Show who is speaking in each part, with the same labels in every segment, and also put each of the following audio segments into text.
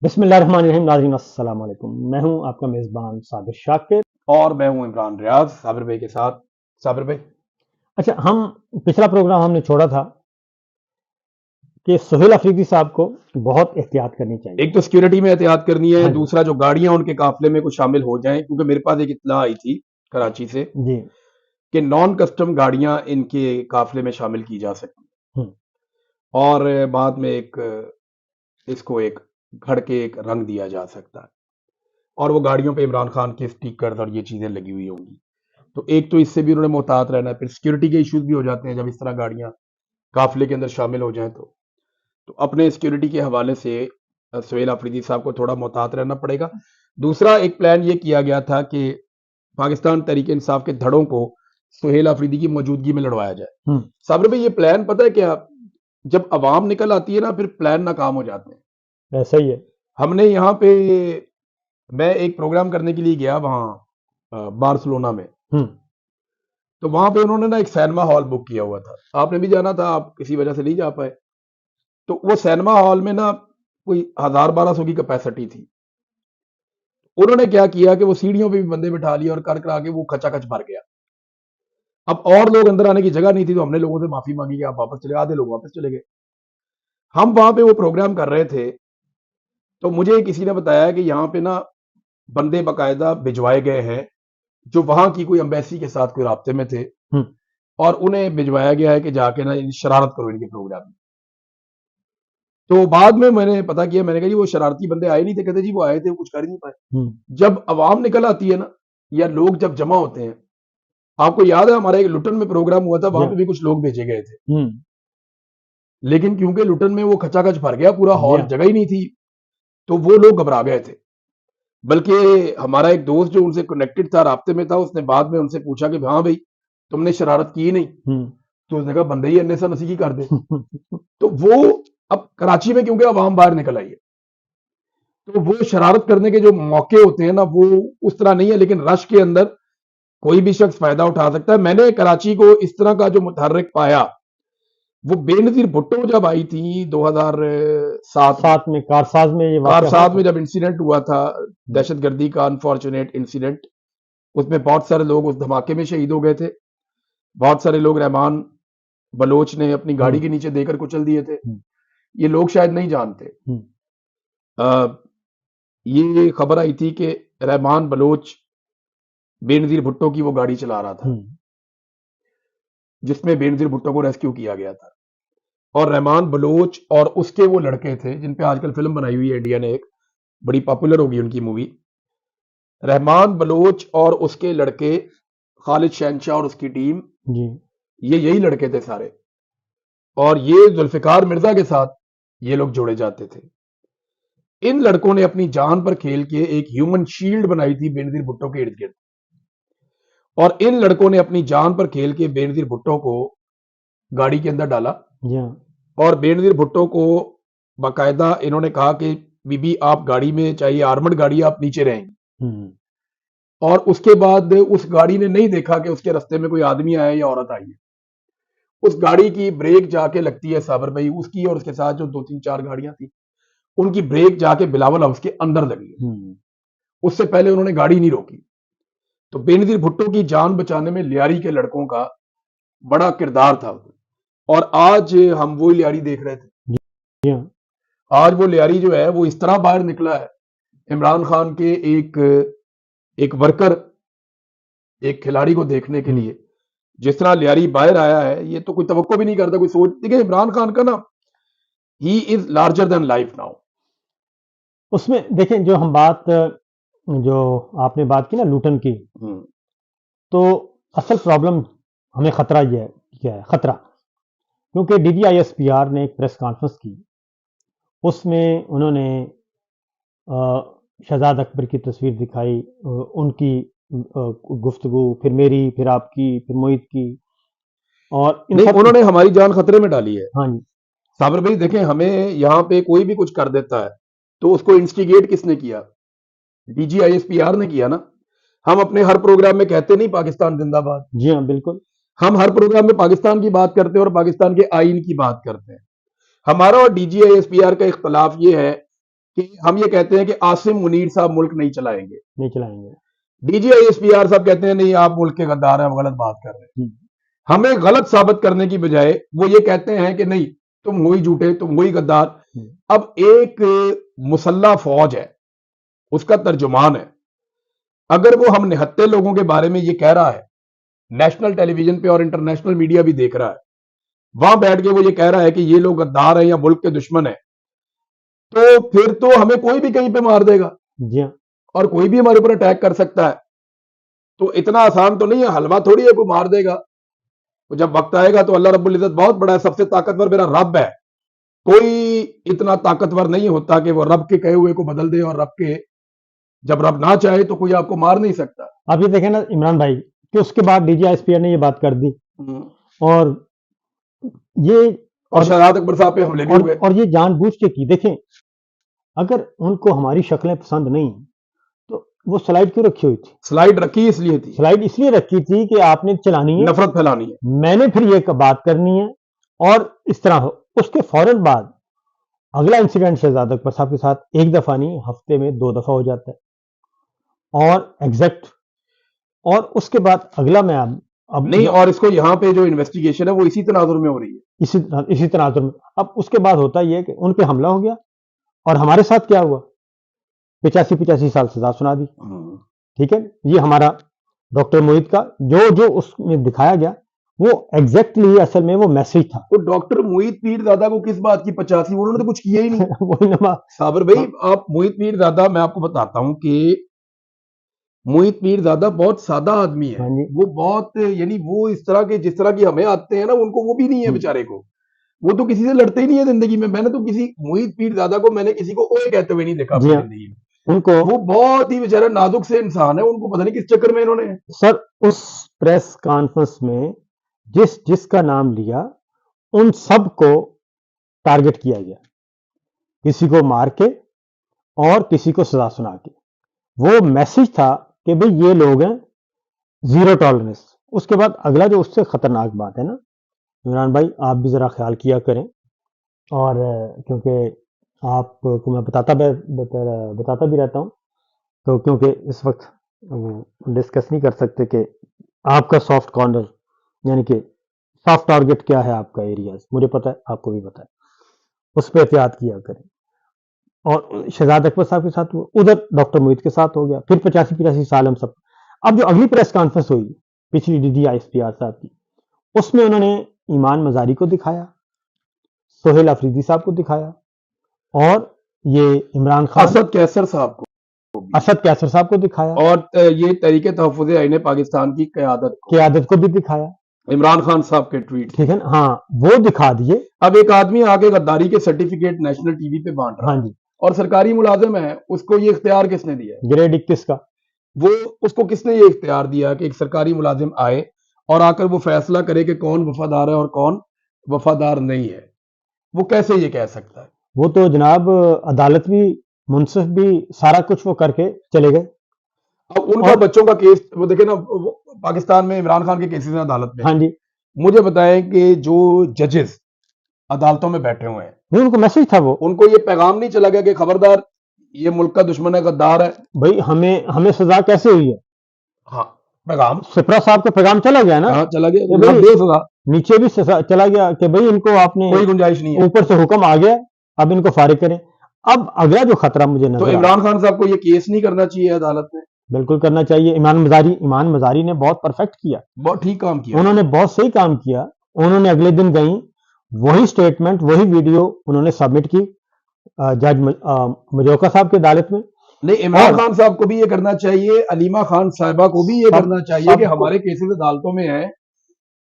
Speaker 1: بسم اللہ الرحمن الرحیم. ناظرین السلام علیکم. میں ہوں آپ کا میزبان صابر شاکر.
Speaker 2: اور میں ہوں عمران ریاض صابر بھائی کے ساتھ. صابر بھائی،
Speaker 1: اچھا، پچھلا پروگرام ہم نے چھوڑا تھا کہ سہیل افریدی صاحب کو بہت احتیاط کرنی چاہیے.
Speaker 2: ایک تو سیکیورٹی میں احتیاط کرنی ہے،
Speaker 1: ہاں جی.
Speaker 2: دوسرا جو گاڑیاں ان کے قافلے میں کچھ شامل ہو جائیں، کیونکہ میرے پاس ایک اطلاع آئی تھی کراچی سے
Speaker 1: جی.
Speaker 2: کہ نان کسٹم گاڑیاں ان کے قافلے میں شامل کی جا سکتی ہیں،
Speaker 1: ہم.
Speaker 2: اور بعد میں اس کو ایک گھڑ کے ایک رنگ دیا جا سکتا ہے، اور وہ گاڑیوں پہ عمران خان کے سٹیکرز اور یہ چیزیں لگی ہوئی ہوں گی. تو ایک تو اس سے بھی انہوں نے محتاط رہنا ہے. پھر سیکیورٹی کے ایشوز بھی ہو جاتے ہیں جب اس طرح گاڑیاں قافلے کے اندر شامل ہو جائیں. تو اپنے سیکیورٹی کے حوالے سے سہیل افریدی صاحب کو تھوڑا محتاط رہنا پڑے گا. دوسرا ایک پلان یہ کیا گیا تھا کہ پاکستان تحریک انصاف کے دھڑوں کو سہیل افریدی کی موجودگی میں لڑوایا جائے. صابر بھائی، یہ پلان پتہ ہے کیا؟ جب عوام نکل آتی ہے نا، پھر پلان ناکام ہو جاتے ہیں.
Speaker 1: ایسا ہی ہے.
Speaker 2: ہم نے یہاں پہ میں ایک پروگرام کرنے کے لیے گیا وہاں بارسلونا میں. تو وہاں پہ انہوں نے نا ایک سینما ہال بک کیا ہوا تھا. آپ نے بھی جانا تھا، آپ کسی وجہ سے نہیں جا پائے. تو وہ سینما ہال میں نا کوئی 1000-1200 کی کیپیسٹی تھی. انہوں نے کیا کیا کہ وہ سیڑھیوں پہ بھی بندے بٹھا لیے اور کر کے وہ کھچا کھچ بھر گیا. اب اور لوگ اندر آنے کی جگہ نہیں تھی، تو ہم نے لوگوں سے معافی مانگی کہ آپ واپس چلے. آدھے لوگ واپس چلے گئے. ہم وہاں پہ وہ پروگرام کر رہے تھے، تو مجھے کسی نے بتایا کہ یہاں پہ نا بندے باقاعدہ بھجوائے گئے ہیں جو وہاں کی کوئی امبیسی کے ساتھ کوئی رابطے میں تھے، اور انہیں بھجوایا گیا ہے کہ جا کے نا شرارت کرو ان کے پروگرام میں. تو بعد میں نے پتا کیا، میں نے کہا جی وہ شرارتی بندے آئے نہیں تھے. کہتے جی وہ آئے تھے، وہ کچھ کر ہی نہیں پائے. جب عوام نکل آتی ہے نا، یا لوگ جب جمع ہوتے ہیں، آپ کو یاد ہے ہمارا ایک لٹن میں پروگرام ہوا تھا، وہاں پہ بھی کچھ لوگ بھیجے گئے تھے، لیکن کیونکہ لٹن میں وہ کھچا کھچ بھر گیا پورا ہال، جگہ ہی نہیں تھی، تو وہ لوگ گھبرا گئے تھے. بلکہ ہمارا ایک دوست جو ان سے کنیکٹڈ تھا، رابطے میں تھا، اس نے بعد میں ان سے پوچھا کہ ہاں بھائی تم نے شرارت کی نہیں؟ تو اس نے کہا بندے ہی انیسا نسی کی کر دے. تو وہ اب کراچی میں کیونکہ عوام باہر نکل آئی ہے، تو وہ شرارت کرنے کے جو موقع ہوتے ہیں نا، وہ اس طرح نہیں ہے، لیکن رش کے اندر کوئی بھی شخص فائدہ اٹھا سکتا ہے. میں نے کراچی کو اس طرح کا جو متحرک پایا، وہ بے نظیر بھٹو جب آئی تھی 2007
Speaker 1: میں کارساز میں یہ واقعہ
Speaker 2: کارساز میں جب انسیڈنٹ ہوا تھا، دہشت گردی کا انفارچونیٹ انسیڈنٹ، اس میں بہت سارے لوگ اس دھماکے میں شہید ہو گئے تھے. بہت سارے لوگ رحمان بلوچ نے اپنی گاڑی کے نیچے دے کر کچل دیے تھے. یہ لوگ شاید نہیں جانتے. یہ خبر آئی تھی کہ رحمان بلوچ بے نظیر بھٹو کی وہ گاڑی چلا رہا تھا، جس میں بے نظیر بھٹو کو ریسکیو کیا گیا تھا. اور رحمان بلوچ اور اس کے وہ لڑکے تھے جن پہ آج کل فلم بنائی ہوئی ہے انڈیا نے، ایک بڑی پاپولر ہوگی ان کی مووی. رحمان بلوچ اور اس کے لڑکے خالد شہنشاہ اور اس کی ٹیم، یہی لڑکے تھے سارے، اور یہ ذوالفقار مرزا کے ساتھ یہ لوگ جوڑے جاتے تھے. ان لڑکوں نے اپنی جان پر کھیل کے ایک ہیومن شیلڈ بنائی تھی بے نظیر بھٹو کے ارد گرد، اور ان لڑکوں نے اپنی جان پر کھیل کے بے نظیر بھٹو کو گاڑی کے اندر ڈالا، اور بے نظیر بھٹو کو باقاعدہ انہوں نے کہا کہ بی بی آپ گاڑی میں، چاہیے آرمڈ گاڑی، آپ نیچے رہیں گے. اور اس کے بعد اس گاڑی نے نہیں دیکھا کہ اس کے رستے میں کوئی آدمی آیا یا عورت آئی ہے. اس گاڑی کی بریک جا کے لگتی ہے صابر بھائی، اس کی اور اس کے ساتھ جو 2-3-4 گاڑیاں تھیں، ان کی بریک جا کے بلاول ہاؤس کے اندر لگی. اس سے پہلے انہوں نے گاڑی نہیں روکی. تو بے نظیر بھٹو کی جان بچانے میں لیاری کے لڑکوں کا بڑا کردار تھا. اور آج ہم وہ لیاری دیکھ رہے تھے. آج وہ لیاری جو ہے وہ اس طرح باہر نکلا ہے، عمران خان کے ایک ورکر، ایک کھلاڑی کو دیکھنے کے لیے جس طرح لیاری باہر آیا ہے، یہ تو کوئی توقع بھی نہیں کرتا، کوئی سوچ. دیکھیں عمران خان کا نا، he is larger than life now.
Speaker 1: اس میں دیکھیں جو آپ نے بات کی نا لوٹن کی، تو اصل پرابلم ہمیں خطرہ یہ ہے، کیا ہے خطرہ؟ کیونکہ D G I S P R نے ایک پریس کانفرنس کی، اس میں انہوں نے شہزاد اکبر کی تصویر دکھائی، ان کی گفتگو، پھر میری، پھر آپ کی، پھر موہت کی، اور
Speaker 2: انہوں نے ہماری جان خطرے میں ڈالی ہے.
Speaker 1: ہاں جی
Speaker 2: صابر بھائی دیکھیں، ہمیں یہاں پہ کوئی بھی کچھ کر دیتا ہے تو اس کو انسٹیگیٹ کس نے کیا؟ D G I S P R نے کیا نا. ہم اپنے ہر پروگرام میں کہتے نہیں پاکستان زندہ باد؟
Speaker 1: جی ہاں بالکل.
Speaker 2: ہم ہر پروگرام میں پاکستان کی بات کرتے ہیں اور پاکستان کے آئین کی بات کرتے ہیں. ہمارا اور D G I S P R کا اختلاف یہ ہے کہ ہم یہ کہتے ہیں کہ عاصم منیر صاحب ملک نہیں چلائیں
Speaker 1: گے
Speaker 2: D G I S P R صاحب کہتے ہیں نہیں آپ ملک کے غدار ہیں، غلط بات کر رہے ہیں. ہمیں غلط ثابت کرنے کی بجائے وہ یہ کہتے ہیں کہ نہیں تم وہی جھوٹے، تم وہی غدار. اب ایک مسلح فوج ہے، اس کا ترجمان ہے، اگر وہ ہم نہتے لوگوں کے بارے میں یہ کہہ رہا ہے، نیشنل ٹیلی ویژن پہ اور انٹرنیشنل میڈیا بھی دیکھ رہا ہے، وہاں بیٹھ کے وہ یہ کہہ رہا ہے کہ یہ لوگ غدار ہیں یا ملک کے دشمن ہیں، تو پھر تو ہمیں کوئی بھی کہیں پہ مار دے گا اور کوئی بھی ہمارے اوپر اٹیک کر سکتا ہے. تو اتنا آسان تو نہیں ہے، حلوہ تھوڑی ہے کوئی مار دے گا. جب وقت آئے گا تو اللہ رب العزت بہت بڑا ہے، سب سے طاقتور میرا رب ہے. کوئی اتنا طاقتور نہیں ہوتا کہ وہ رب کے کہے ہوئے کو بدل دے، اور جب رب نہ چاہے تو کوئی آپ کو مار نہیں سکتا.
Speaker 1: آپ یہ دیکھیں نا عمران بھائی کہ اس کے بعد D G S P R نے یہ بات کر دی، اور
Speaker 2: شہزاد اکبر صاحب پہ حملے بھی ہوئے،
Speaker 1: اور یہ جان بوجھ کے کی. دیکھیں اگر ان کو ہماری شکلیں پسند نہیں تو وہ سلائیڈ کیوں رکھی ہوئی تھی؟
Speaker 2: سلائیڈ رکھی اس لیے تھی،
Speaker 1: سلائیڈ اس لیے رکھی تھی کہ آپ نے چلانی ہے،
Speaker 2: نفرت پھیلانی ہے،
Speaker 1: میں نے پھر یہ بات کرنی ہے، اور اس طرح ہو. اس کے فوراً بعد اگلا انسیڈنٹ شہزاد اکبر صاحب کے ساتھ ایک دفعہ نہیں، ہفتے میں 2 دفعہ ہو جاتا ہے، اور ایگزیکٹ. اور اس کے بعد اگلا میں اب
Speaker 2: نہیں، اور اس کو یہاں پہ جو انویسٹیگیشن ہے وہ اسی تناظر میں ہو رہی ہے،
Speaker 1: اسی تناظر میں. اب اس کے بعد ہوتا یہ کہ ان پہ حملہ ہو گیا، اور ہمارے ساتھ کیا ہوا؟ 85 سال سزا سنا دی. ٹھیک ہے، یہ ہمارا ڈاکٹر موہت کا جو اس میں دکھایا گیا وہ ایگزیکٹلی اصل میں وہ میسج تھا.
Speaker 2: تو ڈاکٹر موہت پیر زادہ کو کس بات کی 85؟ انہوں نے تو کچھ کیا ہی نہیں. صابر بھائی، آپ موہت پیر زادہ، میں آپ کو بتاتا ہوں کہ موہت پیر زادہ بہت سادہ آدمی ہے. وہ بہت، یعنی وہ اس طرح کے جس طرح کی ہمیں آتے ہیں نا، ان کو وہ بھی نہیں ہے بیچارے کو. وہ تو کسی سے لڑتے ہی نہیں ہے زندگی میں. میں نے تو کسی موہت پیر زادہ کو میں نے کسی کو اوے کہتے ہوئے نہیں دیکھا اپنی زندگی میں. ان کو وہ بہت ہی بیچارہ نازک سے انسان ہے. ان کو پتہ نہیں کس چکر میں انہوں نے.
Speaker 1: سر اس پریس کانفرنس میں جس کا نام لیا ان سب کو ٹارگٹ کیا گیا، کسی کو مار کے اور کسی کو سزا سنا کے. وہ میسج تھا کہ بھئی یہ لوگ ہیں زیرو ٹالرنس. اس کے بعد اگلا جو اس سے خطرناک بات ہے نا عمران بھائی، آپ بھی ذرا خیال کیا کریں، اور کیونکہ آپ کو میں بتاتا بھی رہتا ہوں، تو کیونکہ اس وقت ڈسکس نہیں کر سکتے کہ آپ کا سافٹ کارنر یعنی کہ سافٹ ٹارگٹ کیا ہے آپ کا ایریاز، مجھے پتا ہے، آپ کو بھی پتا ہے، اس پہ احتیاط کیا کریں. اور شہزاد اکبر صاحب کے ساتھ ادھر ڈاکٹر موہت کے ساتھ ہو گیا، پھر 85 سال ہم سب. اب جو اگلی پریس کانفرنس ہوئی پچھلی D G S P R صاحب کی، اس میں انہوں نے ایمان مزاری کو دکھایا، سہیل افریدی صاحب کو دکھایا، اور یہ عمران خان
Speaker 2: اسد کیسر صاحب کو
Speaker 1: دکھایا،
Speaker 2: اور یہ تحریک تحفظ آئین پاکستان کی
Speaker 1: قیادت کو بھی دکھایا.
Speaker 2: عمران خان صاحب کے ٹویٹ،
Speaker 1: ٹھیک ہے نا، ہاں وہ دکھا دیے.
Speaker 2: اب ایک آدمی آگے غداری کے سرٹیفکیٹ نیشنل ٹی وی پہ بانٹ رہا ہے، اور سرکاری ملازم ہے، اس کو یہ اختیار کس نے دیا؟
Speaker 1: گریڈ 21 کا.
Speaker 2: وہ اس کو کس نے یہ اختیار دیا کہ ایک سرکاری ملازم آئے اور آ کر وہ فیصلہ کرے کہ کون وفادار ہے اور کون وفادار نہیں ہے؟ وہ کیسے یہ کہہ سکتا ہے؟
Speaker 1: وہ تو جناب عدالت بھی، منصف بھی، سارا کچھ وہ کر کے چلے گئے.
Speaker 2: اب ان کا بچوں کا کیس وہ دیکھیں نا، پاکستان میں عمران خان کے کیسز ہیں عدالت میں.
Speaker 1: ہاں جی،
Speaker 2: مجھے بتائیں کہ جو ججز عدالتوں میں بیٹھے ہوئے ہیں،
Speaker 1: ان کو میسج تھا، وہ
Speaker 2: ان کو یہ پیغام نہیں چلا گیا کہ خبردار یہ ملک کا دشمن ہے، غدار ہے؟
Speaker 1: بھائی ہمیں سزا کیسے ہوئی ہے؟
Speaker 2: ہاں، پیغام
Speaker 1: سپرا صاحب کا پیغام چلا گیا نا.
Speaker 2: ہاں چلا گیا،
Speaker 1: نیچے بھی چلا گیا کہ بھئی ان کو آپ نے
Speaker 2: کوئی گنجائش نہیں ہے،
Speaker 1: اوپر سے حکم آ گیا، اب ان کو فارغ کریں. اب اگلا جو خطرہ مجھے نظر
Speaker 2: تو عمران خان صاحب کو یہ کیس نہیں کرنا چاہیے عدالت میں؟
Speaker 1: بالکل کرنا چاہیے. ایمان مزاری نے بہت پرفیکٹ کیا،
Speaker 2: بہت ٹھیک کام کیا،
Speaker 1: انہوں نے بہت صحیح کام کیا. انہوں نے اگلے دن گئیں، وہی سٹیٹمنٹ، وہی ویڈیو انہوں نے سبمٹ کی جج مجوکا صاحب کی عدالت میں.
Speaker 2: نہیں، عمران خان صاحب کو بھی یہ کرنا چاہیے، علیمہ خان صاحبہ کو بھی یہ کرنا چاہیے کہ ہمارے کیسز عدالتوں میں ہیں.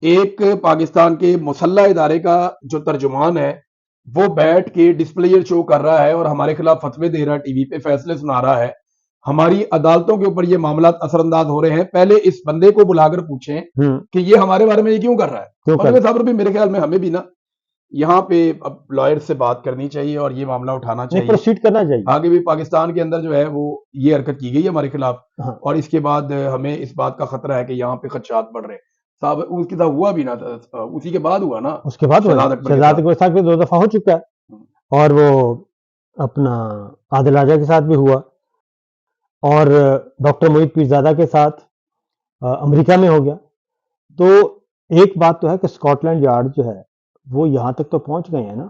Speaker 2: ایک پاکستان کے مسلح ادارے کا جو ترجمان ہے وہ بیٹھ کے ڈسپلے شو کر رہا ہے اور ہمارے خلاف فتوے دے رہا ہے، ٹی وی پہ فیصلے سنا رہا ہے. ہماری عدالتوں کے اوپر یہ معاملات اثر انداز ہو رہے ہیں. پہلے اس بندے کو بلا کر پوچھیں کہ یہ ہمارے بارے میں یہ کیوں کر رہا ہے. اور صاحب بھی میرے خیال میں ہمیں بھی نا یہاں پہ اب لائر سے بات کرنی چاہیے اور یہ معاملہ اٹھانا چاہیے،
Speaker 1: پروسیڈ کرنا چاہیے.
Speaker 2: آگے بھی پاکستان کے اندر جو ہے وہ یہ حرکت کی گئی ہے ہمارے خلاف، اور اس کے بعد ہمیں اس بات کا خطرہ ہے کہ یہاں پہ خدشات بڑھ رہے ہیں. صاحب اس کے ساتھ ہوا بھی نا، اسی کے بعد ہوا نا،
Speaker 1: اس کے بعد شہزاد اکبر صاحب 2 دفعہ ہو چکا ہے. اور وہ اپنا عادل راجہ کے ساتھ بھی ہوا، اور ڈاکٹر محیط پیرزادہ کے ساتھ امریکہ میں ہو گیا. تو ایک بات تو ہے کہ اسکاٹ لینڈ یارڈ جو ہے وہ یہاں تک تو پہنچ گئے ہیں نا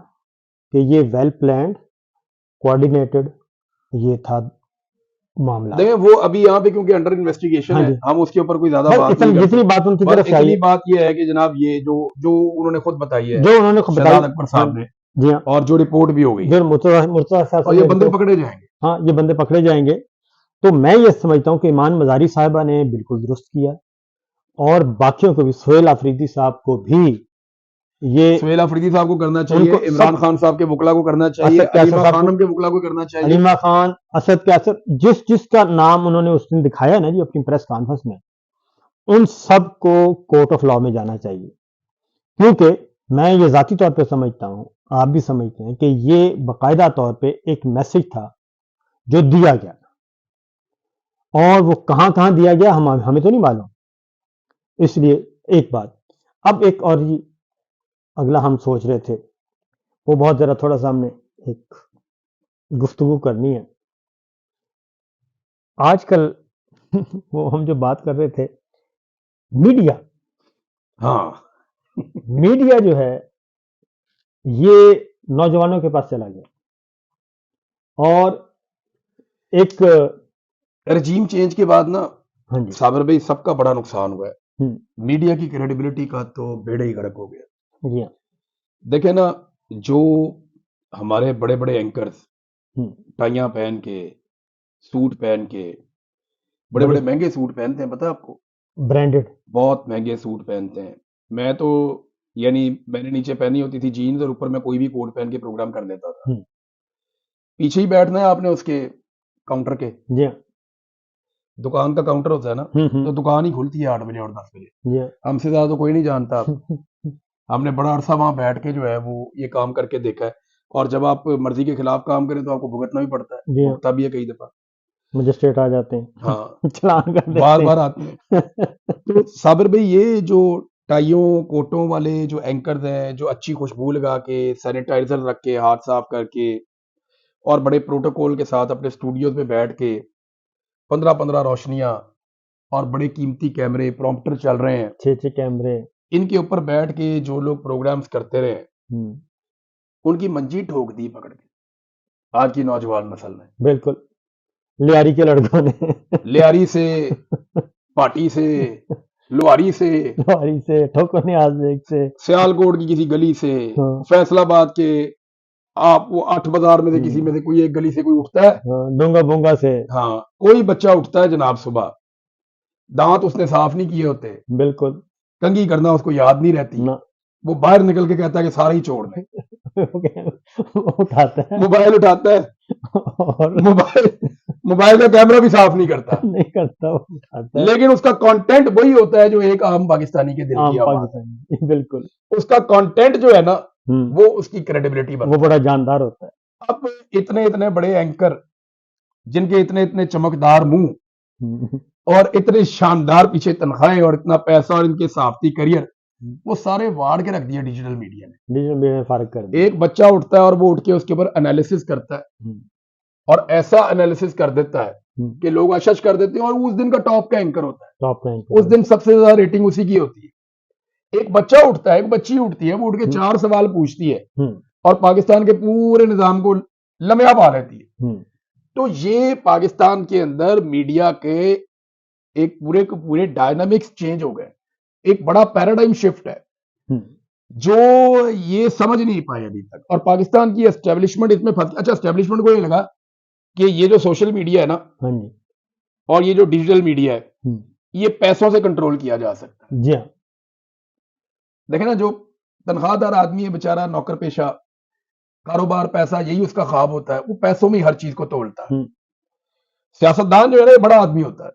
Speaker 1: کہ یہ ویل پلانڈ کوآرڈینیٹڈ یہ تھا معاملہ.
Speaker 2: دیکھیں وہ ابھی یہاں پہ کیونکہ انڈر انویسٹیگیشن ہے، ہم اس کے اوپر کوئی زیادہ بات نہیں
Speaker 1: جتنی بات ان کی طرف سے
Speaker 2: اتنی بات یہ ہے کہ جناب یہ جو انہوں نے خود بتائی ہے،
Speaker 1: جو انہوں نے
Speaker 2: شہزاد اکبر صاحب نے،
Speaker 1: جی ہاں،
Speaker 2: اور جو رپورٹ بھی ہو گئی،
Speaker 1: مرتضیٰ صاحب،
Speaker 2: اور یہ بندے پکڑے جائیں گے.
Speaker 1: ہاں یہ بندے پکڑے جائیں گے. تو میں یہ سمجھتا ہوں کہ ایمان مزاری صاحبہ نے بالکل درست کیا، اور باقیوں کو بھی، سہیل آفریدی صاحب کو بھی، یہ
Speaker 2: سہیل آفریدی صاحب کو کرنا چاہیے، عمران خان صاحب کے وکلا کو کرنا چاہیے، علیمہ خانم کے وکلا کو کرنا چاہیے،
Speaker 1: علیمہ خان، اسد کیسر، جس کا نام انہوں نے اس دن دکھایا نا جی اپنی پریس کانفرنس میں، ان سب کو کورٹ آف لا میں جانا چاہیے. کیونکہ میں یہ ذاتی طور پہ سمجھتا ہوں، آپ بھی سمجھتے ہیں، کہ یہ باقاعدہ طور پہ ایک میسج تھا جو دیا گیا، اور وہ کہاں کہاں دیا گیا ہمیں تو نہیں معلوم. اس لیے ایک بات، اب ایک اور جی اگلا ہم سوچ رہے تھے، وہ بہت ذرا تھوڑا سا ہم نے ایک گفتگو کرنی ہے. آج کل وہ ہم جو بات کر رہے تھے، میڈیا،
Speaker 2: ہاں
Speaker 1: میڈیا جو ہے یہ نوجوانوں کے پاس چلا گیا، اور ایک
Speaker 2: رجیم چینج کے بعد نا
Speaker 1: ہاں جی
Speaker 2: صابر بھائی سب کا بڑا نقصان ہوا ہے. میڈیا کی کریڈیبلٹی کا تو بیڑا ہی غرق ہو گیا.
Speaker 1: جی ہاں،
Speaker 2: دیکھیں نا، جو ہمارے بڑے بڑے اینکرز ٹائیاں پہن کے، سوٹ پہن کے، بڑے بڑے مہنگے سوٹ پہنتے ہیں، پتہ ہے آپ کو،
Speaker 1: برانڈڈ،
Speaker 2: بہت مہنگے سوٹ پہنتے ہیں. میں تو یعنی میں نے نیچے پہنی ہوتی تھی جینز، اور اوپر میں کوئی بھی کوٹ پہن کے پروگرام کر دیتا تھا. پیچھے ہی بیٹھنا ہے آپ نے اس کے کاؤنٹر کے،
Speaker 1: جی ہاں،
Speaker 2: دکان کا کاؤنٹر ہوتا ہے نا، تو دکان ہی کھلتی ہے 8 بجے اور 10 بجے.
Speaker 1: جی ہاں،
Speaker 2: ہم سے زیادہ تو کوئی نہیں جانتا. ہم نے بڑا عرصہ وہاں بیٹھ کے جو ہے وہ یہ کام کر کے دیکھا ہے. اور جب آپ مرضی کے خلاف کام کریں تو آپ کو بھگتنا بھی پڑتا ہے، بھگتا بھی ہے کئی دفعہ.
Speaker 1: مجسٹریٹ آ جاتے ہیں،
Speaker 2: ہاں
Speaker 1: چلان کر دیتے
Speaker 2: بار بار آتے ہیں. تو صابر بھائی یہ جو ٹائیوں کوٹوں والے جو اینکرز ہیں، جو اچھی خوشبو لگا کے، سینیٹائزر رکھ کے، ہاتھ صاف کر کے، اور بڑے پروٹوکول کے ساتھ اپنے اسٹوڈیوز میں بیٹھ کے 15 روشنیاں اور بڑے قیمتی کیمرے، پرومپٹر چل رہے ہیں،
Speaker 1: 6 کیمرے،
Speaker 2: ان کے اوپر بیٹھ کے جو لوگ پروگرامز کرتے رہے، ان کی منجی ٹھوک دی پکڑ کے آج کی نوجوان نسل نے.
Speaker 1: بالکل، لیاری کے لڑکوں نے،
Speaker 2: لیاری سے، پاٹی سے، لوہاری سے،
Speaker 1: ٹھوکر نیاز بیگ سے،
Speaker 2: سیالکوٹ کی کسی گلی سے، فیصل آباد کے آپ وہ 8 بازار میں سے کسی میں سے کوئی ایک گلی سے کوئی اٹھتا ہے،
Speaker 1: ڈونگا بونگا سے،
Speaker 2: ہاں کوئی بچہ اٹھتا ہے جناب، صبح دانت اس نے صاف نہیں کیے ہوتے،
Speaker 1: بالکل،
Speaker 2: کنگھی کرنا اس کو یاد نہیں رہتی، وہ باہر نکل کے کہتا ہے کہ سارے ہی چھوڑ دیں،
Speaker 1: اٹھاتا ہے
Speaker 2: موبائل اٹھاتا ہے، اور موبائل کا کیمرہ بھی صاف نہیں کرتا، لیکن اس کا کانٹینٹ وہی ہوتا ہے جو ایک عام پاکستانی کے دل کی آواز ہے.
Speaker 1: بالکل،
Speaker 2: اس کا کانٹینٹ جو ہے نا وہ اس کی کریڈیبلٹی بنتا ہے،
Speaker 1: وہ بڑا جاندار ہوتا ہے.
Speaker 2: اب اتنے بڑے اینکر جن کے اتنے چمکدار منہ اور اتنے شاندار پیچھے تنخواہیں اور اتنا پیسہ اور ان کے صحافتی کریئر، وہ سارے واڑ کے رکھ دیا ڈیجیٹل میڈیا نے.
Speaker 1: فارغ کر دیا.
Speaker 2: ایک بچہ اٹھتا ہے اور وہ اٹھ کے اس کے اوپر انالیسس کرتا ہے، اور ایسا انالیسس کر دیتا ہے کہ لوگ اشش کر دیتے ہیں، اور اس دن کا ٹاپ کا اینکر ہوتا ہے، اس دن سب سے زیادہ ریٹنگ اسی کی ہوتی ہے. ایک بچہ اٹھتا ہے، ایک بچی اٹھتی ہے، وہ اٹھ کے 4 سوال پوچھتی ہے اور پاکستان کے پورے نظام کو لمحہ پا لیتی ہے. تو یہ پاکستان کے اندر میڈیا کے ایک پورے ڈائنامکس چینج ہو گئے، ایک بڑا پیراڈائم شفٹ ہے جو یہ سمجھ نہیں پائے ابھی تک. اور پاکستان کی اسٹیبلشمنٹ اس میں پھنس. اچھا، اسٹیبلشمنٹ کو یہ لگا کہ یہ جو سوشل میڈیا ہے نا اور یہ جو ڈیجیٹل میڈیا ہے یہ پیسوں سے کنٹرول کیا جا سکتا ہے.
Speaker 1: جی ہاں،
Speaker 2: دیکھیں نا، جو تنخواہ دار آدمی ہے بیچارہ، نوکر پیشہ، کاروبار، پیسہ یہی اس کا خواب ہوتا ہے، وہ پیسوں میں ہر چیز کو تولتا ہے. سیاستدان جو ہے نا بڑا آدمی ہوتا ہے،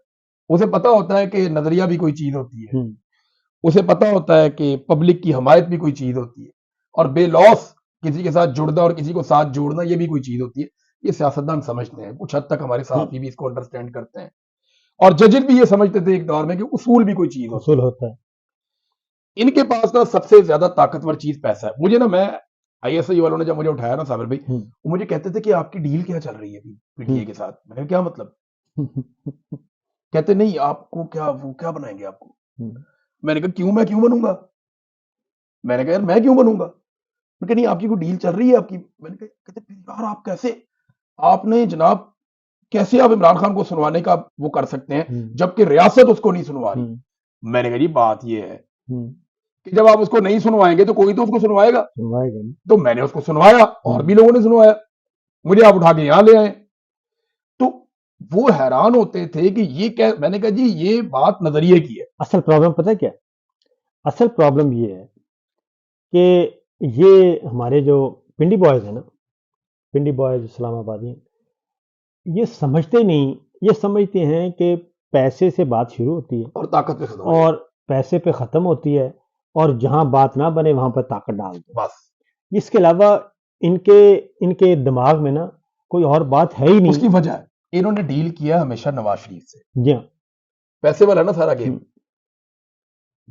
Speaker 2: اسے پتا ہوتا ہے کہ نظریہ بھی کوئی چیز ہوتی ہے، اسے پتا ہوتا ہے کہ پبلک کی حمایت بھی کوئی چیز ہوتی ہے، اور بے لوس کسی کے ساتھ جڑنا اور کسی کو ساتھ جوڑنا یہ بھی کوئی چیز ہوتی ہے. یہ سیاستدان سمجھتے ہیں، کچھ حد تک ہمارے صحافی بھی اس کو انڈرسٹینڈ کرتے ہیں، اور ججز بھی یہ سمجھتے تھے ایک دور میں کہ اصول بھی کوئی چیز ہوتا ہے. ان کے پاس نا سب سے زیادہ طاقتور چیز پیسہ ہے. مجھے نا، میں ISI والوں نے جب مجھے اٹھایا نا صابر بھائی, وہ مجھے کہتے تھے کہ آپ کی ڈیل کیا چل رہی ہے PTI کے ساتھ. میں نے کیا مطلب؟ کہتے نہیں آپ کو کیا, وہ کیا بنائیں گے آپ کو. میں نے کہا کیوں, میں کیوں بنوں گا؟ میں نے کہا یار میں کیوں بنوں گا؟ میں کہا نہیں آپ کی کوئی ڈیل چل رہی ہے آپ کی. میں نے کہا کہتے یار آپ کیسے, آپ نے جناب کیسے آپ عمران خان کو سنوانے کا وہ کر سکتے ہیں جبکہ ریاست اس کو نہیں سنوا رہی. میں نے کہا جی بات یہ ہے کہ جب آپ اس کو نہیں سنوائیں گے تو کوئی تو اس کو سنوائے گا. تو میں نے اس کو سنوایا اور بھی لوگوں نے سنوایا, مجھے آپ اٹھا کے یہاں لے آئے. تو وہ حیران ہوتے تھے کہ یہ کیا. میں نے کہا جی یہ بات نظریے کی ہے.
Speaker 1: اصل پرابلم پتہ کیا, اصل پرابلم یہ ہے کہ یہ ہمارے جو پنڈی بوائز ہیں نا, پنڈی بوائز اسلام آبادی ہیں, یہ سمجھتے نہیں, یہ سمجھتے ہیں کہ پیسے سے بات شروع ہوتی ہے
Speaker 2: اور طاقت پہ ختم,
Speaker 1: اور پیسے پہ ختم ہوتی ہے, اور جہاں بات نہ بنے وہاں پر طاقت ڈال دو
Speaker 2: بس.
Speaker 1: اس کے علاوہ ان کے دماغ میں نا کوئی اور بات ہے ہی نہیں.
Speaker 2: اس کی وجہ ہے انہوں نے ڈیل کیا ہمیشہ نواز شریف سے.
Speaker 1: جی ہاں,
Speaker 2: پیسے والا نا سارا گیم.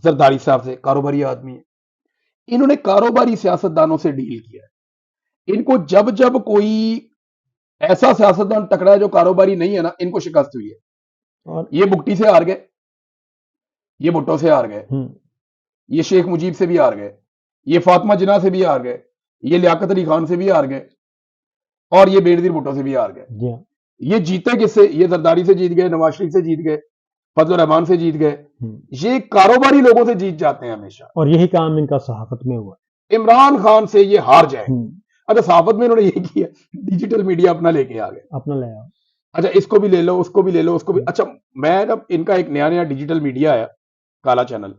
Speaker 2: زرداری صاحب سے کاروباری آدمی ہے, انہوں نے کاروباری سیاستدانوں سے ڈیل کیا ہے. ان کو جب جب کوئی ایسا سیاستدان ٹکرا ہے جو کاروباری نہیں ہے نا, ان کو شکست ہوئی ہے.
Speaker 1: اور
Speaker 2: یہ بگٹی سے ہار گئے, یہ بھٹو سے ہار گئے, یہ شیخ مجیب سے بھی ہار گئے, یہ فاطمہ جناح سے بھی ہار گئے, یہ لیاقت علی خان سے بھی ہار گئے, اور یہ بینظیر بھٹو سے بھی ہار گئے.
Speaker 1: جی ہاں,
Speaker 2: یہ جیتے کس سے؟ یہ زرداری سے جیت گئے, نواز شریف سے جیت گئے, فضل الرحمان سے جیت گئے. یہ کاروباری لوگوں سے جیت جاتے ہیں ہمیشہ.
Speaker 1: اور یہی کام ان کا صحافت میں ہوا.
Speaker 2: عمران خان سے یہ ہار جائیں. اچھا صحافت میں انہوں نے یہ کیا, ڈیجیٹل میڈیا اپنا لے کے آ گئے,
Speaker 1: اپنا لے آؤ.
Speaker 2: اچھا اس کو بھی لے لو, اس کو بھی لے لو, اس کو بھی. اچھا میں جب ان کا ایک نیا ڈیجیٹل میڈیا آیا, کالا چینل,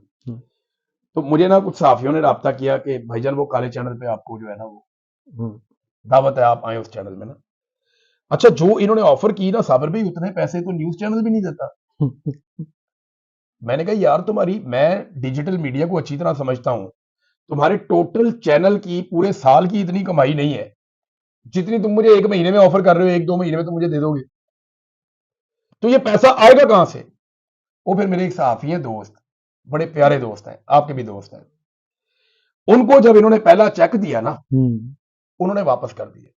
Speaker 2: تو مجھے نا کچھ صحافیوں نے رابطہ کیا کہ بھائی جان وہ کالے چینل پہ آپ کو جو ہے نا وہ دعوت ہے, آپ آئیں اس چینل میں نا. اچھا جو انہوں نے آفر کی نا صابر بھائی, اتنے پیسے تو نیوز چینل بھی نہیں دیتا. میں نے کہا یار تمہاری, میں ڈیجیٹل میڈیا کو اچھی طرح سمجھتا ہوں, تمہارے ٹوٹل چینل کی پورے سال کی اتنی کمائی نہیں ہے جتنی تم مجھے ایک مہینے میں آفر کر رہے ہو, 1-2 مہینے میں تم مجھے دے دو گے. تو یہ پیسہ آئے گا کہاں سے؟ وہ پھر میرے ایک صحافی ہیں دوست, بڑے پیارے دوست ہیں, آپ کے بھی دوست ہیں, ان کو جب انہوں نے پہلا چیک دیا نا, انہوں نے واپس کر دیا.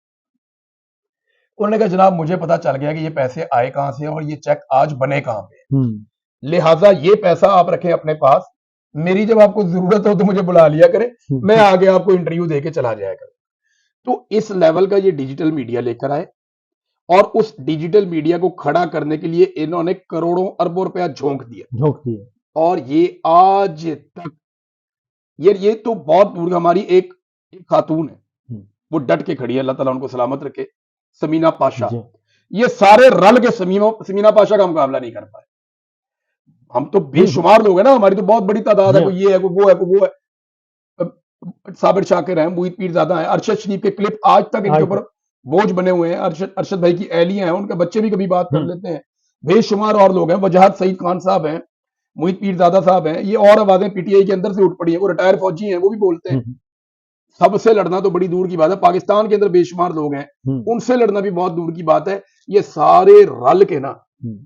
Speaker 2: انہوں نے کہا جناب مجھے پتا چل گیا کہ یہ پیسے آئے کہاں سے اور یہ چیک آج بنے کہاں پہ, لہٰذا یہ پیسہ آپ رکھیں اپنے پاس, میری جب آپ کو ضرورت ہو تو مجھے بلا لیا کریں, میں آگے آپ کو انٹرویو دے کے چلا جایا کروں. تو اس لیول کا یہ ڈیجیٹل میڈیا لے کر آئے, اور اس ڈیجیٹل میڈیا کو کھڑا کرنے کے لیے انہوں نے کروڑوں اربوں روپیہ جھونک دیا. اور یہ آج تک یہ تو بہت دور, ہماری ایک خاتون ہے وہ ڈٹ کے کھڑی ہے, اللہ تعالیٰ ان کو سلامت رکھے, سمینہ پاشا. یہ سارے رل کے سمینہ پاشا کا مقابلہ نہیں کر پائے. ہم تو بے شمار لوگ ہیں نا, ہماری تو بہت بڑی تعداد ہے, کوئی یہ ہے, کوئی وہ ہے, کوئی وہ ہے. صابر شاکر ہیں, محیط پیر زادہ ہیں, ارشد شریف کے کلپ آج تک ان کے اوپر بوجھ بنے ہوئے ہیں. ارشد بھائی کی اہلیاں ہیں, ان کے بچے بھی کبھی بات کر لیتے ہیں. بے شمار اور لوگ ہیں, وجاہت سعید خان صاحب ہیں, محیط پیر زادہ صاحب ہیں, یہ اور آوازیں PTI کے اندر سے اٹھ پڑی ہیں, وہ ریٹائر فوجی ہیں, وہ بھی بولتے ہیں. سب سے لڑنا تو بڑی دور کی بات ہے, پاکستان کے اندر بے شمار لوگ ہیں, ان سے لڑنا بھی بہت دور کی بات ہے. یہ سارے رل کے نا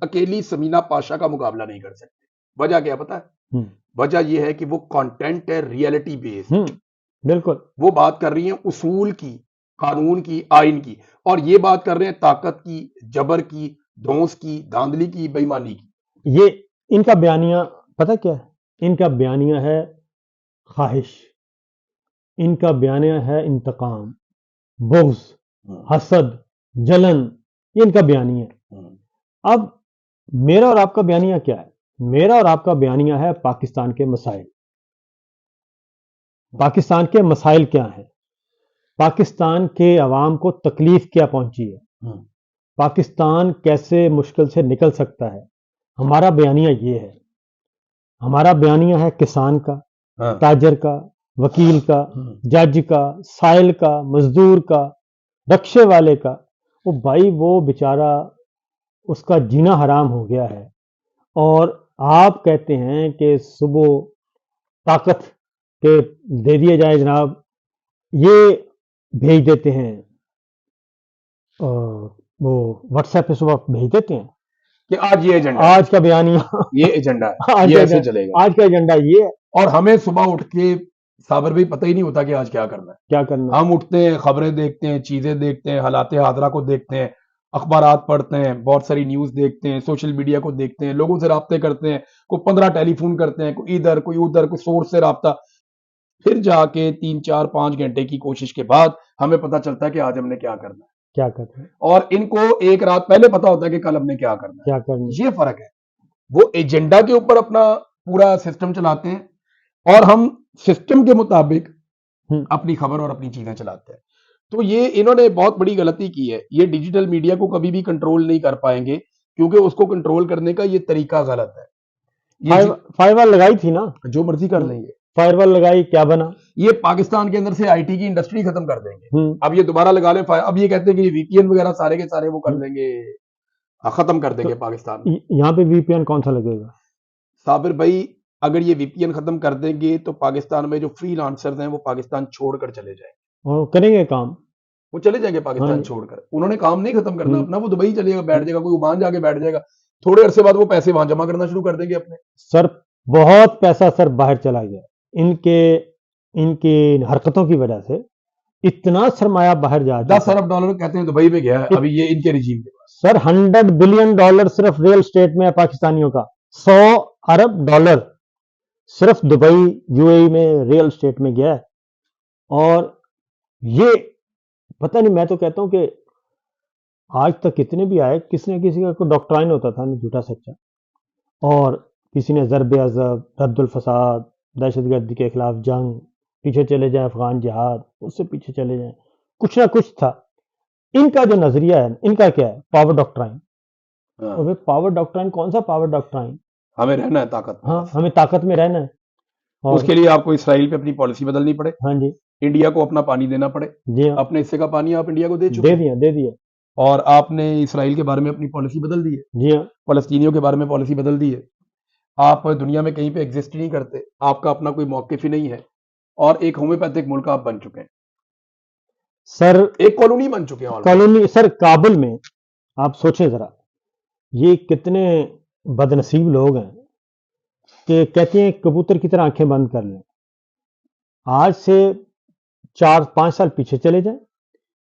Speaker 2: اکیلی سمینہ پاشا کا مقابلہ نہیں کر سکتے. وجہ کیا پتا ہے؟ وجہ یہ ہے کہ وہ کانٹینٹ ہے ریئلٹی بیس.
Speaker 1: بالکل
Speaker 2: وہ بات کر رہی ہیں اصول کی, قانون کی, آئین کی, اور یہ بات کر رہے ہیں طاقت کی, جبر کی, دھونس کی, دھاندلی کی, بے ایمانی کی.
Speaker 1: یہ ان کا بیانیہ پتہ کیا ہے؟ ان کا بیانیہ ہے خواہش, ان کا بیانیہ ہے انتقام, بغض, حسد, جلن, یہ ان کا بیانیہ ہے. اب میرا اور آپ کا بیانیہ کیا ہے؟ میرا اور آپ کا بیانیہ ہے پاکستان کے مسائل. پاکستان کے مسائل کیا ہیں؟ پاکستان کے عوام کو تکلیف کیا پہنچی ہے؟ پاکستان کیسے مشکل سے نکل سکتا ہے؟ ہمارا بیانیہ یہ ہے. ہمارا بیانیہ ہے کسان کا, تاجر کا, وکیل کا, جج کا, سائل کا, مزدور کا, رکشے والے کا. وہ بھائی وہ بیچارہ اس کا جینا حرام ہو گیا ہے, اور آپ کہتے ہیں کہ صبح طاقت کے دے دیے جائے جناب, یہ بھیج دیتے ہیں, وہ واٹس ایپ پہ صبح بھیج دیتے ہیں
Speaker 2: کہ آج یہ ایجنڈا,
Speaker 1: آج کا بیانیہ
Speaker 2: یہ ایجنڈا ہے, یہ ایسے چلے گا,
Speaker 1: آج کا ایجنڈا یہ ہے.
Speaker 2: اور ہمیں صبح اٹھ کے صابر بھائی پتہ ہی نہیں ہوتا کہ آج کیا کرنا ہے.
Speaker 1: کیا کرنا ہے.
Speaker 2: ہم اٹھتے ہیں, خبریں دیکھتے ہیں, چیزیں دیکھتے ہیں, حالات حاضرہ کو دیکھتے ہیں, اخبارات پڑھتے ہیں, بہت ساری نیوز دیکھتے ہیں, سوشل میڈیا کو دیکھتے ہیں, لوگوں سے رابطے کرتے ہیں, کوئی 15 ٹیلی فون کرتے ہیں, کوئی ادھر کوئی ادھر, کوئی سورس سے رابطہ. پھر جا کے 3 4 5 گھنٹے کی کوشش کے بعد ہمیں پتہ چلتا ہے کہ آج ہم نے کیا کرنا ہے.
Speaker 1: کیا کرنا ہے.
Speaker 2: اور ان کو ایک رات پہلے پتہ ہوتا ہے کہ کل ہم نے کیا کرنا ہے.
Speaker 1: کیا کرنا ہے.
Speaker 2: یہ فرق ہے. وہ ایجنڈا کے اوپر اپنا پورا سسٹم چلاتے ہیں اور ہم سسٹم کے مطابق اپنی خبر اور اپنی چیزیں چلاتے ہیں. تو یہ انہوں نے بہت بڑی غلطی کی ہے. یہ ڈیجیٹل میڈیا کو کبھی بھی کنٹرول نہیں کر پائیں گے کیونکہ اس کو کنٹرول کرنے کا یہ طریقہ غلط ہے.
Speaker 1: فائر وال لگائی تھی نا,
Speaker 2: جو مرضی کر لیں گے.
Speaker 1: فائر وال لگائی, کیا بنا. یہ
Speaker 2: پاکستان کے اندر سے آئی ٹی کی انڈسٹری ختم کر دیں گے. اب یہ دوبارہ لگا لیں. اب یہ کہتے ہیں کہ وی پی این وغیرہ سارے کے سارے وہ کر دیں گے, ختم کر دیں گے پاکستان.
Speaker 1: یہاں پہ وی پی این کون سا لگے گا
Speaker 2: صابر بھائی؟ اگر یہ وی پی این ختم کر دیں گے تو پاکستان میں جو فری لانسرز ہیں وہ پاکستان چھوڑ کر چلے جائیں گے.
Speaker 1: اور کریں گے کام,
Speaker 2: وہ چلے جائیں گے پاکستان چھوڑ کر. انہوں نے کام نہیں ختم کرنا اپنا. وہ دبئی چلے گا, بیٹھ جائے گا, کوئی عمان جا کے بیٹھ جائے گا. تھوڑے عرصے بعد وہ پیسے وہاں جمع کرنا شروع کر دیں گے اپنے.
Speaker 1: سر بہت پیسہ سر باہر چلا گیا ان کی حرکتوں کی وجہ سے. اتنا سرمایہ باہر جا رہا ہے.
Speaker 2: 10 ارب ڈالر کہتے ہیں دبئی میں گیا ہے ابھی یہ ان کے رجیم کے پاس.
Speaker 1: سر 100 بلین ڈالر صرف ریل اسٹیٹ میں ہے پاکستانیوں کا. 100 ارب ڈالر صرف دبئی یو اے ای میں ریل اسٹیٹ میں گیا ہے. اور یہ پتہ نہیں, میں تو کہتا ہوں کہ آج تک کتنے بھی آئے, کسی نہ کسی کا کوئی ڈاکٹرائن ہوتا تھا, جھوٹا سچا, اور کسی نے ضرب عضب, رد الفساد, دہشت گردی کے خلاف جنگ, پیچھے چلے جائیں افغان جہاد, اس سے پیچھے چلے جائیں, کچھ نہ کچھ تھا. ان کا جو نظریہ ہے, ان کا کیا ہے, پاور ڈاکٹرائن. پاور ڈاکٹرائن کون سا پاور ڈاکٹرائن؟
Speaker 2: ہمیں رہنا ہے طاقت.
Speaker 1: ہاں, ہمیں طاقت میں رہنا ہے.
Speaker 2: اس کے لیے آپ کو اسرائیل پہ اپنی پالیسی بدلنی پڑے.
Speaker 1: ہاں جی.
Speaker 2: انڈیا کو اپنا پانی دینا پڑے.
Speaker 1: جی ہاں.
Speaker 2: اپنے حصے کا پانی آپ انڈیا کو دے چکے,
Speaker 1: دے دیا.
Speaker 2: اور آپ نے اسرائیل کے بارے میں اپنی پالیسی بدل دی ہے.
Speaker 1: جی ہاں.
Speaker 2: فلسطینیوں کے بارے میں پالیسی بدل دی ہے. آپ دنیا میں کہیں پہ ایگزسٹ ہی نہیں کرتے. آپ کا اپنا کوئی موقف ہی نہیں ہے, اور ایک ہومیوپیتھک ملک آپ بن چکے ہیں
Speaker 1: سر.
Speaker 2: ایک کالونی بن چکے ہیں.
Speaker 1: کالونی سر کابل میں. آپ سوچیں ذرا, یہ کتنے بد نصیب لوگ ہیں کہ کہتے ہیں کبوتر کی طرح آنکھیں بند کر لیں. آج سے 4-5 سال پیچھے چلے جائیں,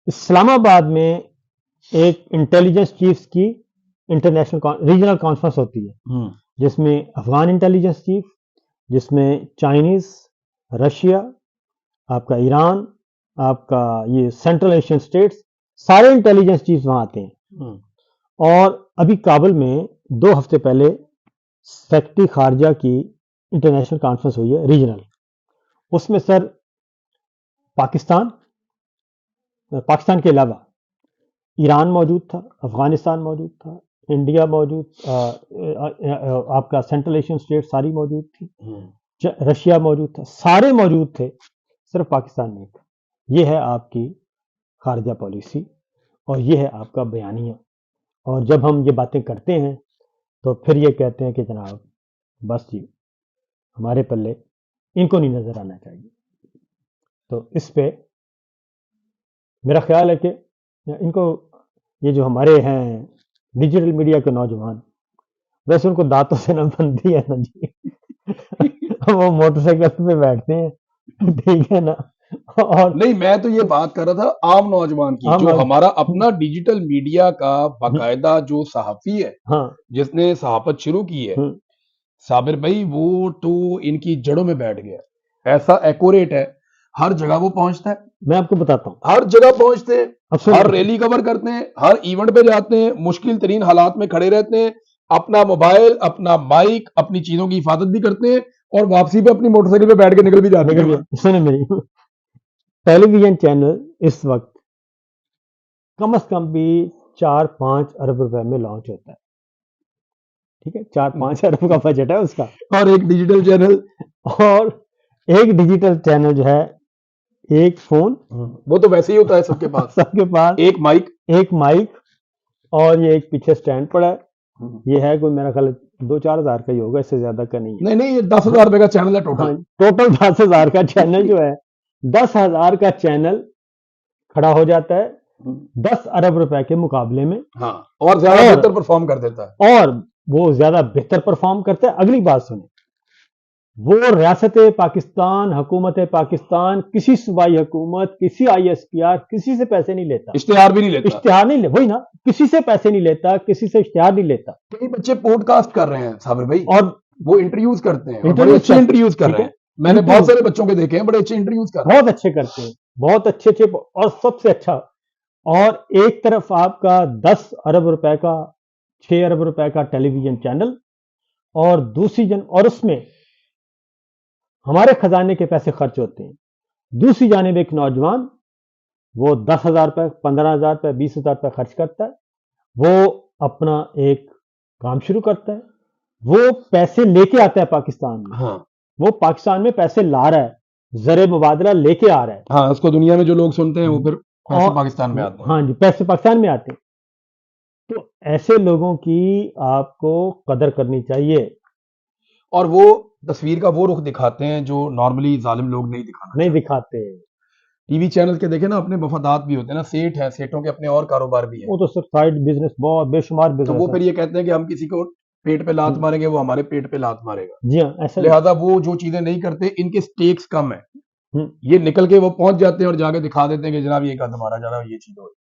Speaker 1: اسلام آباد میں ایک انٹیلیجنس چیفز کی انٹرنیشنل ریجنل کانفرنس ہوتی ہے, جس میں افغان انٹیلیجنس چیف, جس میں چائنیز, رشیا, آپ کا ایران, آپ کا یہ سینٹرل ایشین اسٹیٹس, سارے انٹیلیجنس چیفز وہاں آتے ہیں. اور ابھی کابل میں 2 ہفتے پہلے سیکرٹری خارجہ کی انٹرنیشنل کانفرنس ہوئی ہے ریجنل. اس میں سر پاکستان کے علاوہ ایران موجود تھا, افغانستان موجود تھا, انڈیا موجود, آپ کا سینٹرل ایشین اسٹیٹ ساری موجود تھی, رشیا موجود تھا, سارے موجود تھے, صرف پاکستان نہیں تھا. یہ ہے آپ کی خارجہ پالیسی, اور یہ ہے آپ کا بیانیہ. اور جب ہم یہ باتیں کرتے ہیں تو پھر یہ کہتے ہیں کہ جناب بس جی ہمارے پلے, ان کو نہیں نظر آنا چاہیے. تو اس پہ میرا خیال ہے کہ ان کو, یہ جو ہمارے ہیں ڈیجیٹل میڈیا کے نوجوان, ویسے ان کو دانتوں سے نہ بنتی ہے نا جی. وہ موٹر سائیکل پہ بیٹھتے ہیں, ٹھیک ہے نا. اور
Speaker 2: نہیں, میں تو یہ بات کر رہا تھا عام نوجوان کی, جو ہمارا اپنا ڈیجیٹل میڈیا کا باقاعدہ جو صحافی ہے, جس نے صحافت شروع کی ہے, صابر بھائی, وہ تو ان کی جڑوں میں بیٹھ گیا. ایسا ایکوریٹ ہے, ہر جگہ وہ پہنچتا ہے.
Speaker 1: میں آپ کو بتاتا ہوں,
Speaker 2: ہر جگہ پہنچتے ہیں, ہر ریلی کور کرتے ہیں, ہر ایونٹ پہ جاتے ہیں, مشکل ترین حالات میں کھڑے رہتے ہیں, اپنا موبائل, اپنا مائک, اپنی چیزوں کی حفاظت بھی کرتے ہیں, اور واپسی پہ اپنی موٹر سائیکل پہ بیٹھ کے نکل بھی جاتے ہیں.
Speaker 1: سنیں میری, ٹیلی ویژن چینل اس وقت کم از کم بھی 4-5 ارب روپے میں لانچ ہوتا ہے. ٹھیک ہے, 4-5 ارب کا بجٹ ہے اس کا.
Speaker 2: اور ایک
Speaker 1: ڈیجیٹل چینل جو ہے, ایک فون,
Speaker 2: وہ تو ویسے ہی ہوتا ہے سب کے پاس, ایک
Speaker 1: مائک, اور یہ ایک پیچھے سٹینڈ پڑا ہے. یہ ہے کوئی میرا خیال 2-4 ہزار کا ہی ہوگا, اس سے زیادہ کا نہیں ہے.
Speaker 2: نہیں, یہ 10,000 روپے کا چینل ہے
Speaker 1: ٹوٹل 10,000 کا چینل جو ہے, 10,000 کا چینل کھڑا ہو جاتا ہے 10 ارب روپے کے مقابلے میں.
Speaker 2: اور زیادہ بہتر پرفارم کر دیتا ہے.
Speaker 1: اور وہ زیادہ بہتر پرفارم کرتا ہے. اگلی بات سنیں, وہ ریاست پاکستان، حکومت پاکستان، کسی صوبائی حکومت، کسی ISPR کسی سے پیسے نہیں لیتا،
Speaker 2: اشتہار بھی نہیں لیتا،
Speaker 1: اشتہار نہیں وہی نا، کسی سے پیسے نہیں لیتا، کسی سے اشتہار نہیں لیتا.
Speaker 2: کئی بچے پوڈ کاسٹ کر رہے ہیں صابر بھائی،
Speaker 1: اور
Speaker 2: وہ انٹرویوز کرتے ہیں، بڑے اچھے انٹرویوز کر رہے ہیں. میں نے بہت سارے بچوں کے دیکھے ہیں، بڑے اچھے انٹرویوز کر رہے ہیں،
Speaker 1: بہت اچھے کرتے ہیں، بہت اچھے اور سب سے اچھا. اور ایک طرف آپ کا 10 ارب روپے کا 6 ارب روپے کا ٹیلی ویژن چینل، اور دوسری اور اس میں ہمارے خزانے کے پیسے خرچ ہوتے ہیں. دوسری جانب ایک نوجوان وہ 10,000 روپے، 15,000 روپے، 20,000 روپے خرچ کرتا ہے، وہ اپنا ایک کام شروع کرتا ہے، وہ پیسے لے کے آتا ہے پاکستان میں.
Speaker 2: ہاں
Speaker 1: وہ پاکستان میں پیسے لا رہا ہے، زر مبادلہ لے کے آ رہا ہے.
Speaker 2: ہاں، اس کو دنیا میں جو لوگ سنتے ہیں وہ پھر پیسے پاکستان میں آتے ہیں.
Speaker 1: ہاں جی، پیسے پاکستان میں آتے ہیں. تو ایسے لوگوں کی آپ کو قدر کرنی چاہیے.
Speaker 2: اور وہ تصویر کا وہ رخ دکھاتے ہیں جو نارملی ظالم لوگ نہیں
Speaker 1: دکھاتے.
Speaker 2: ٹی وی چینل کے دیکھیں نا، اپنے مفادات بھی ہوتے ہیں نا، سیٹ ہیں، سیٹوں کے اپنے اور کاروبار بھی ہیں.
Speaker 1: وہ تو صرف سائڈ بزنس، بہت بے شمار
Speaker 2: تو
Speaker 1: بزنس.
Speaker 2: وہ پھر یہ کہتے ہیں کہ ہم کسی کو پیٹ پہ لات ماریں گے، وہ ہمارے پیٹ پہ لات مارے گا.
Speaker 1: جی ہاں، ایسا
Speaker 2: لہٰذا وہ جو چیزیں نہیں کرتے، ان کے سٹیکس کم ہیں، یہ نکل کے وہ پہنچ جاتے ہیں اور جا کے دکھا دیتے ہیں کہ جناب یہ قدم مارا جا رہا ہے، یہ چیز ہو رہی.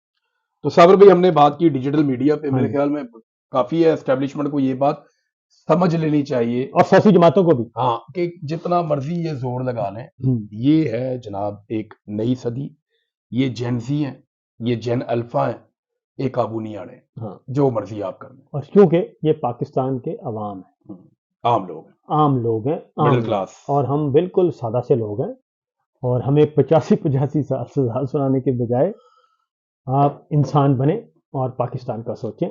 Speaker 2: تو صابر بھائی، ہم نے بات کی ڈیجیٹل میڈیا پہ، میرے خیال میں کافی ہے، اسٹیبلشمنٹ کو یہ بات سمجھ لینی چاہیے،
Speaker 1: اور سیاسی جماعتوں کو بھی.
Speaker 2: ہاں، کہ جتنا مرضی یہ زور لگا لیں، یہ ہے جناب ایک نئی صدی، یہ جین زی ہیں، یہ جین الفا ہیں، یہ قابو نہیں آنے. جو مرضی آپ کر لیں.
Speaker 1: اور کیونکہ یہ پاکستان کے عوام ہیں،
Speaker 2: عام لوگ ہیں،
Speaker 1: مڈل
Speaker 2: کلاس،
Speaker 1: اور ہم بالکل سادہ سے لوگ ہیں. اور ہمیں 85 سال سزا سنانے کے بجائے آپ انسان بنیں اور پاکستان کا سوچیں.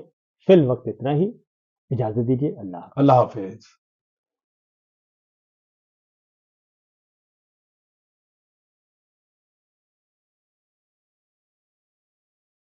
Speaker 1: فی الوقت اتنا ہی. اجازت دیجیے. اللہ
Speaker 2: حافظ.